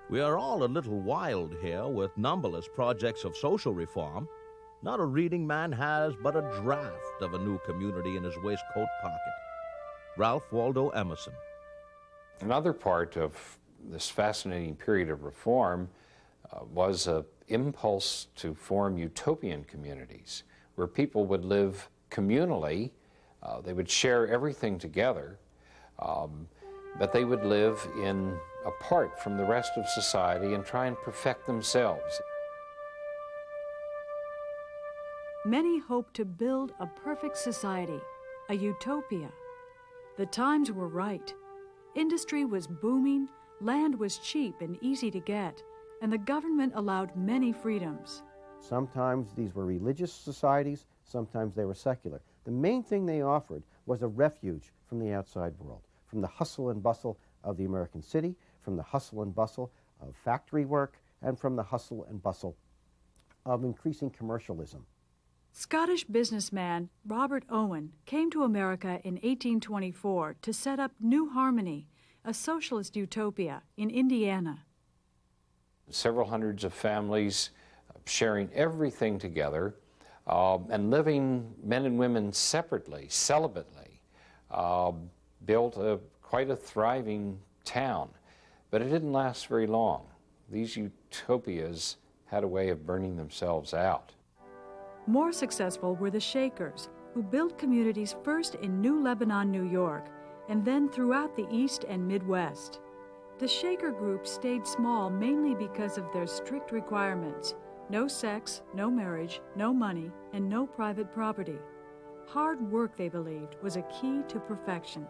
We are all a little wild here with numberless projects of social reform. Not a reading man has but a draft of a new community in his waistcoat pocket. Ralph Waldo Emerson. Another part of this fascinating period of reform was an impulse to form utopian communities where people would live communally. They would share everything together, but they would live apart from the rest of society and try and perfect themselves. Many hoped to build a perfect society, a utopia. The times were right. Industry was booming, land was cheap and easy to get, and the government allowed many freedoms. Sometimes these were religious societies, sometimes they were secular. The main thing they offered was a refuge from the outside world, from the hustle and bustle of the American city, from the hustle and bustle of factory work, and from the hustle and bustle of increasing commercialism. Scottish businessman Robert Owen came to America in 1824 to set up New Harmony, a socialist utopia in Indiana. Several hundreds of families sharing everything together and living, men and women separately, celibately, built quite a thriving town. But it didn't last very long. These utopias had a way of burning themselves out. More successful were the Shakers, who built communities first in New Lebanon, New York, and then throughout the East and Midwest. The Shaker group stayed small mainly because of their strict requirements: no sex, no marriage, no money, and no private property. Hard work, they believed, was a key to perfection.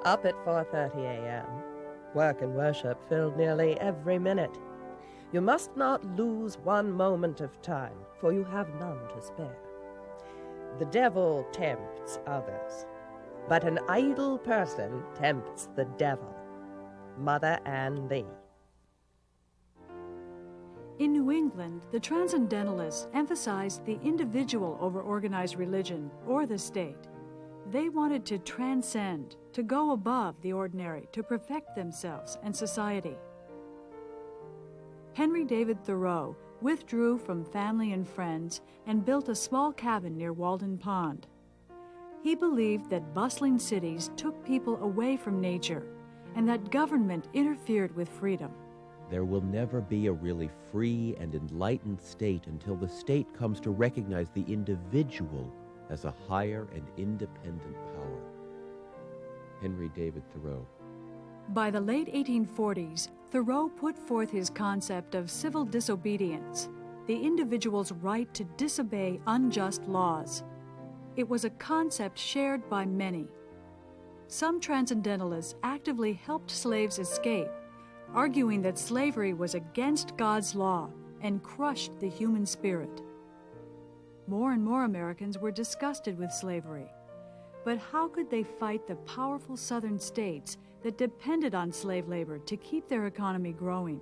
Up at 4:30 a.m. Work and worship filled nearly every minute. You must not lose one moment of time, for you have none to spare. The devil tempts others, but an idle person tempts the devil. Mother Ann Lee. In New England, the Transcendentalists emphasized the individual over organized religion or the state. They wanted to transcend, to go above the ordinary, to perfect themselves and society. Henry David Thoreau withdrew from family and friends and built a small cabin near Walden Pond. He believed that bustling cities took people away from nature and that government interfered with freedom. There will never be a really free and enlightened state until the state comes to recognize the individual as a higher and independent power. Henry David Thoreau. By the late 1840s, Thoreau put forth his concept of civil disobedience, the individual's right to disobey unjust laws. It was a concept shared by many. Some transcendentalists actively helped slaves escape, arguing that slavery was against God's law and crushed the human spirit. More and more Americans were disgusted with slavery. But how could they fight the powerful southern states that depended on slave labor to keep their economy growing?